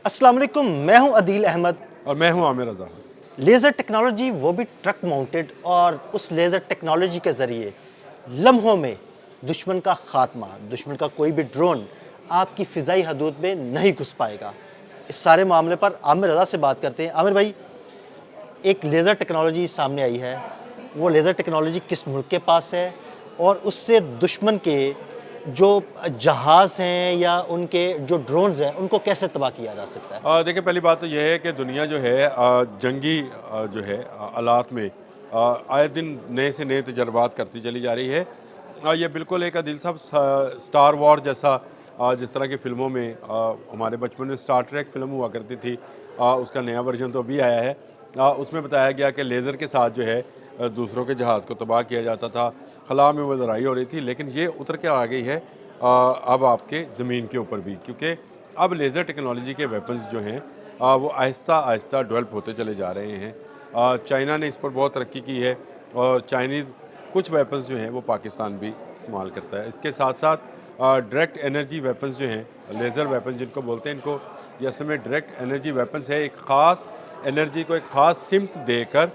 अस्सलाम वालेकुम, मैं हूं अदील अहमद। और मैं हूं आमिर रज़ा। लेज़र टेक्नोलॉजी वो भी ट्रक माउंटेड, और उस लेज़र टेक्नोलॉजी के ज़रिए लम्हों में दुश्मन का खात्मा, दुश्मन का कोई भी ड्रोन आपकी फ़िज़ाई हदूद में नहीं घुस पाएगा। इस सारे मामले पर आमिर रज़ा से बात करते हैं। आमिर भाई, एक लेज़र टेक्नोलॉजी सामने आई है, वो लेज़र टेक्नोलॉजी किस मुल्क के पास है और उससे दुश्मन के जो जहाज़ हैं या उनके जो ड्रोन्स हैं उनको कैसे तबाह किया जा सकता है? देखिए, पहली बात तो यह है कि दुनिया जो है जंगी जो है आलात में आए दिन नए से नए तजर्बात करती चली जा रही है। ये बिल्कुल एक दिल साहब स्टार वॉर जैसा जिस तरह की फ़िल्मों में हमारे बचपन में स्टार ट्रैक फ़िल्म हुआ करती थी, उसका नया वर्जन तो अभी आया है। उसमें बताया गया कि लेज़र के साथ जो है दूसरों के जहाज़ को तबाह किया जाता था। खला में वो लड़ाई हो रही थी, लेकिन ये उतर के आ गई है अब आपके ज़मीन के ऊपर भी, क्योंकि अब लेज़र टेक्नोलॉजी के वेपन्स जो हैं वो आहिस्ता आहिस्ता डेवलप होते चले जा रहे हैं। चाइना ने इस पर बहुत तरक्की की है और चाइनीज़ कुछ वेपन्स जो हैं वो पाकिस्तान भी इस्तेमाल करता है। इसके साथ साथ डायरेक्ट एनर्जी वेपन्स जो हैं, लेज़र वेपन्स जिनको बोलते हैं, इनको ये असल में डायरेक्ट एनर्जी वेपन्स है। एक ख़ास एनर्जी को एक ख़ास सिमत देकर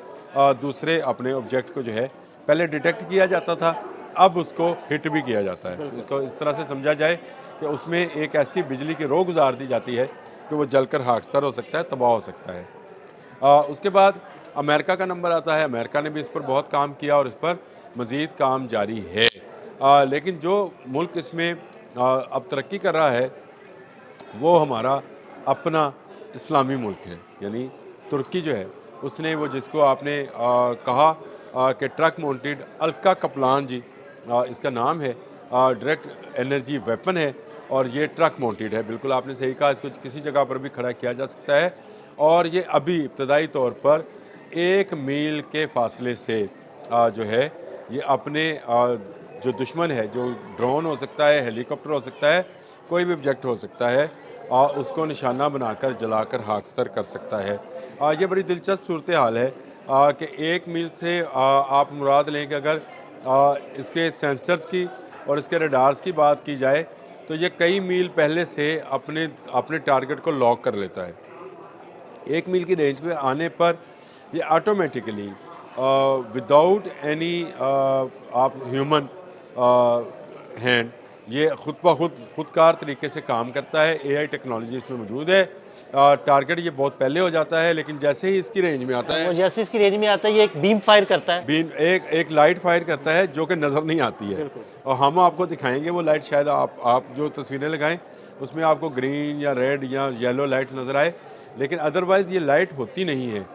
दूसरे अपने ऑब्जेक्ट को जो है पहले डिटेक्ट किया जाता था, अब उसको हिट भी किया जाता है। इसको इस तरह से समझा जाए कि उसमें एक ऐसी बिजली की रो गुजार दी जाती है कि वो जलकर खाकसार हो सकता है, तबाह हो सकता है। उसके बाद अमेरिका का नंबर आता है। अमेरिका ने भी इस पर बहुत काम किया और इस पर मज़ीद काम जारी है। लेकिन जो मुल्क इसमें अब तरक्की कर रहा है वो हमारा अपना इस्लामी मुल्क है, यानी तुर्की जो है उसने वो जिसको आपने कहा कि ट्रक माउंटेड अल्का कपलान जी इसका नाम है, डायरेक्ट एनर्जी वेपन है और ये ट्रक माउंटेड है। बिल्कुल आपने सही कहा, इसको किसी जगह पर भी खड़ा किया जा सकता है और ये अभी इब्तदाई तौर पर 1 मील के फासले से जो है ये अपने जो दुश्मन है, जो ड्रोन हो सकता है, हेलीकॉप्टर हो सकता है, कोई भी ऑब्जेक्ट हो सकता है, उसको निशाना बनाकर जलाकर खाकसार कर सकता है। ये बड़ी दिलचस्प सूरत हाल है कि 1 मील से आप मुराद लें कि अगर इसके सेंसर्स की और इसके रडार्स की बात की जाए तो ये कई मील पहले से अपने अपने टारगेट को लॉक कर लेता है। 1 मील की रेंज पे आने पर ये ऑटोमेटिकली विदाउट एनी आप ह्यूमन हैंड ये खुद ब खुद खुदकार तरीके से काम करता है। एआई टेक्नोलॉजी इसमें मौजूद है। टारगेट ये बहुत पहले हो जाता है, लेकिन जैसे ही इसकी रेंज में आता वो है जैसे इसकी रेंज में आता है, ये एक बीम फायर करता है। बीन एक एक लाइट फायर करता है जो कि नज़र नहीं आती है। और हम आपको दिखाएंगे वो लाइट, शायद आप जो तस्वीरें लगाएं उसमें आपको ग्रीन या रेड या येलो लाइट नज़र आए, लेकिन अदरवाइज़ ये लाइट होती नहीं है।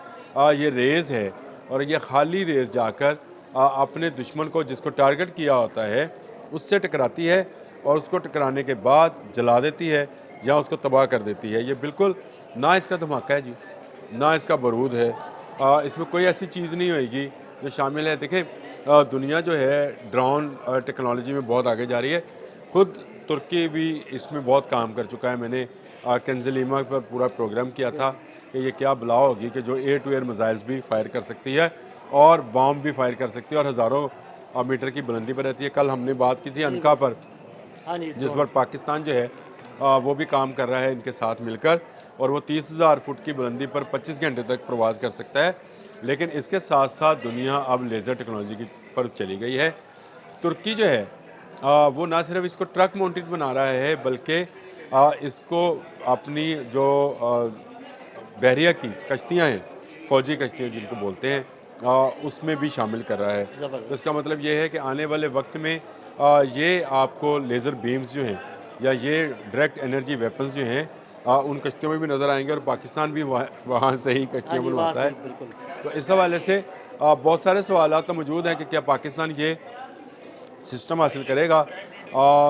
ये रेज़ है और ये खाली रेज़ जाकर अपने दुश्मन को जिसको टारगेट किया होता है उससे टकराती है और उसको टकराने के बाद जला देती है या उसको तबाह कर देती है। ये बिल्कुल ना इसका धमाका है जी, ना इसका बारूद है, इसमें कोई ऐसी चीज़ नहीं होएगी जो शामिल है। देखिए, दुनिया जो है ड्रोन टेक्नोलॉजी में बहुत आगे जा रही है। खुद तुर्की भी इसमें बहुत काम कर चुका है। मैंने कंजलीमा पर पूरा प्रोग्राम किया था कि ये क्या बला होगी कि जो एयर टू एयर मिसाइल्स भी फायर कर सकती है और बॉम्ब भी फायर कर सकती है और हज़ारों मीटर की बुलंदी पर रहती है। कल हमने बात की थी अनका पर, हाँ जी, जिस पर पाकिस्तान जो है वो भी काम कर रहा है इनके साथ मिलकर, और वो 30,000 फुट की बुलंदी पर 25 घंटे तक प्रवास कर सकता है। लेकिन इसके साथ साथ दुनिया अब लेज़र टेक्नोलॉजी की पर चली गई है। तुर्की जो है वो ना सिर्फ इसको ट्रक माउंटेड बना रहा है, बल्कि इसको अपनी जो बहरिया की कश्तियाँ हैं, फ़ौजी कश्तियाँ जिनको बोलते हैं, उसमें भी शामिल कर रहा है। तो इसका मतलब ये है कि आने वाले वक्त में ये आपको लेज़र बीम्स जो हैं या ये डायरेक्ट एनर्जी वेपन्स जो हैं उन कश्तियों में भी नज़र आएंगे और पाकिस्तान भी वहाँ वहाँ से ही हाँ कश्तियाँ जी, वहाँ बनवाता से है। बिल्कुल। तो इस हवाले से बहुत सारे सवालात तो मौजूद हैं कि क्या पाकिस्तान ये सिस्टम हासिल करेगा।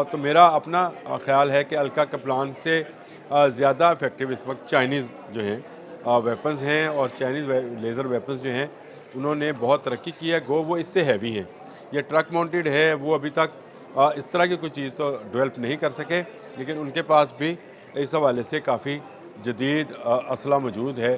तो मेरा अपना ख़्याल है कि अल्का का प्लान से ज़्यादा इफ़ेक्टिव इस वक्त चाइनीज़ जो हैं वेपन्स हैं, और चाइनीज़ लेज़र वेपन्स जो हैं उन्होंने बहुत तरक्की की है। गो वो इससे हैवी हैं, ये ट्रक माउंटेड है, वो अभी तक इस तरह की कोई चीज़ तो डेवलप नहीं कर सके, लेकिन उनके पास भी इस हवाले से काफ़ी जदीद असला मौजूद है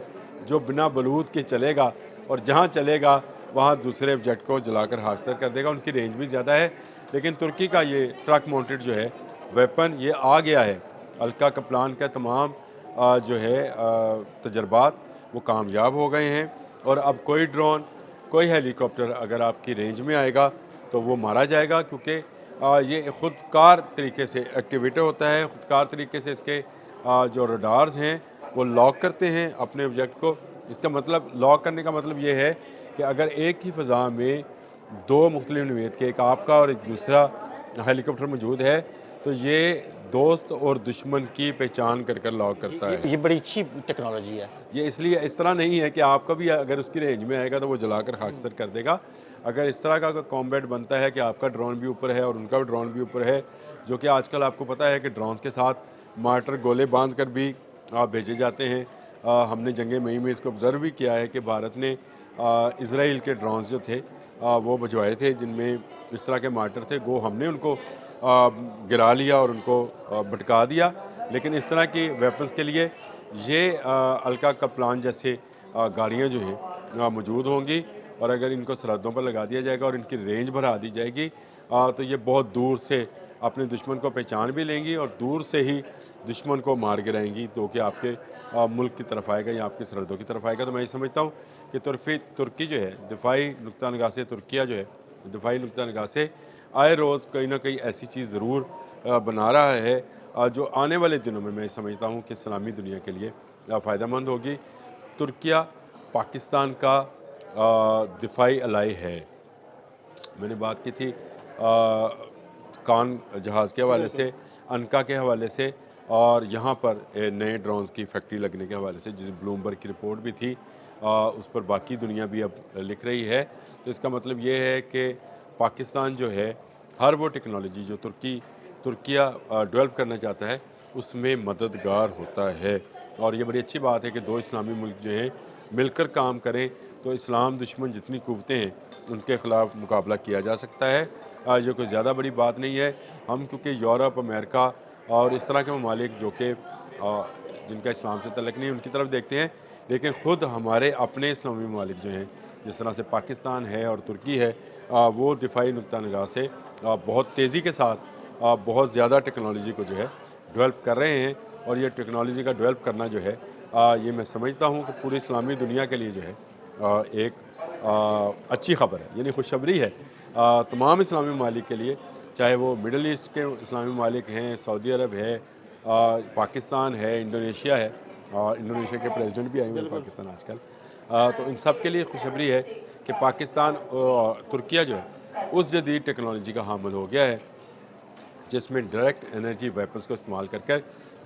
जो बिना बलूद के चलेगा और जहाँ चलेगा वहाँ दूसरे ऑब्जेक्ट को जलाकर हादसा कर देगा। उनकी रेंज भी ज़्यादा है, लेकिन तुर्की का ये ट्रक माउंटेड जो है वेपन ये आ गया है। अल्का का प्लान का तमाम जो है तजर्बात वो कामयाब हो गए हैं और अब कोई ड्रोन कोई हेलीकॉप्टर अगर आपकी रेंज में आएगा तो वो मारा जाएगा, क्योंकि ये ख़ुदकार तरीके से एक्टिवेट होता है, ख़ुदकार तरीके से इसके जो रडार्स हैं वो लॉक करते हैं अपने ऑब्जेक्ट को। इसका मतलब लॉक करने का मतलब ये है कि अगर एक ही फ़ज़ा में दो मुख्तलिफ नवेद के, एक आपका और एक दूसरा हेलीकॉप्टर मौजूद है, तो ये दोस्त और दुश्मन की पहचान कर कर लॉक करता है। ये बड़ी अच्छी टेक्नोलॉजी है। ये इसलिए इस तरह नहीं है कि आपका भी अगर उसकी रेंज में आएगा तो वो जलाकर खाकसर कर देगा। अगर इस तरह का कॉम्बैट बनता है कि आपका ड्रोन भी ऊपर है और उनका भी ड्रोन भी ऊपर है, जो कि आजकल आपको पता है कि ड्रोन्स के साथ मार्टर गोले बांध कर भी भेजे जाते हैं। हमने जंग मई में इसको ऑब्ज़र्व भी किया है कि भारत ने इसराइल के ड्रोन्स जो थे वो भिजवाए थे जिनमें इस तरह के मार्टर थे, वो हमने उनको गिरा लिया और उनको भटका दिया। लेकिन इस तरह की वेपन्स के लिए ये अलका कप्लान जैसे गाड़ियाँ जो हैं मौजूद होंगी, और अगर इनको सरहदों पर लगा दिया जाएगा और इनकी रेंज बढ़ा दी जाएगी तो ये बहुत दूर से अपने दुश्मन को पहचान भी लेंगी और दूर से ही दुश्मन को मार गिराएंगी, तो कि आपके मुल्क की तरफ आएगा या आपकी सरहदों की तरफ आएगा। तो मैं ये समझता हूँ कि तुर्की जो है दिफाई नुक्ता निगाह से, तुर्किया जो है दिफाई नुक्ता निगाह से आए रोज़ कहीं ना कहीं ऐसी चीज़ ज़रूर बना रहा है जो आने वाले दिनों में मैं समझता हूँ कि इस्लामी दुनिया के लिए फ़ायदेमंद होगी। तुर्किया पाकिस्तान का दिफाई अलाई है। मैंने बात की थी कान जहाज़ के हवाले से, अनका के हवाले से, और यहाँ पर नए ड्रोन्स की फैक्ट्री लगने के हवाले से, जिस ब्लूमबर्ग की रिपोर्ट भी थी उस पर बाकी दुनिया भी अब लिख रही है। तो इसका मतलब ये है कि पाकिस्तान जो है हर वो टेक्नोलॉजी जो तुर्किया डेवलप करना चाहता है उसमें मददगार होता है। और ये बड़ी अच्छी बात है कि दो इस्लामी मुल्क जो हैं मिलकर काम करें तो इस्लाम दुश्मन जितनी क़ुव्वतें हैं उनके ख़िलाफ़ मुकाबला किया जा सकता है। ये कोई ज़्यादा बड़ी बात नहीं है। हम क्योंकि यूरोप, अमेरिका और इस तरह के ममालिक जो कि जिनका इस्लाम से तल्लुक़ नहीं, उनकी तरफ देखते हैं, लेकिन ख़ुद हमारे अपने इस्लामी ममालिक जो हैं जिस तरह से पाकिस्तान है और तुर्की है वो दिफाई नुक्ता निगाह से बहुत तेज़ी के साथ बहुत ज़्यादा टेक्नोलॉजी को जो है डेवलप कर रहे हैं। और ये टेक्नोलॉजी का डेवलप करना जो है ये मैं समझता हूँ कि पूरी इस्लामी दुनिया के लिए जो है एक अच्छी ख़बर है, यानी खुशखबरी है तमाम इस्लामी ममालिक के लिए, चाहे वो मिडल ईस्ट के इस्लामी ममालिक हैं, सऊदी अरब है, पाकिस्तान है, इंडोनेशिया है, और इंडोनेशिया के प्रेसिडेंट भी आए हुए हैं पाकिस्तान आजकल। तो इन सब के लिए खुशखबरी है कि पाकिस्तान तुर्किया जो है उस जदीद टेक्नोलॉजी का हामिल हो गया है जिसमें डायरेक्ट एनर्जी वेपन्स को इस्तेमाल करके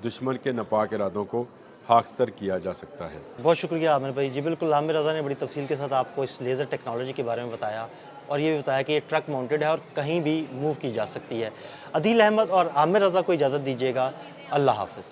दुश्मन के नापाक इरादों को खाकसतर किया जा सकता है। बहुत शुक्रिया आमिर भाई। जी बिल्कुल, आमिर रज़ा ने बड़ी तफसील के साथ आपको इस लेज़र टेक्नोलॉजी के बारे में बताया और ये भी बताया कि ये ट्रक माउंटेड है और कहीं भी मूव की जा सकती है। अदील अहमद और आमिर रज़ा को इजाज़त दीजिएगा। अल्लाह हाफ़िज़।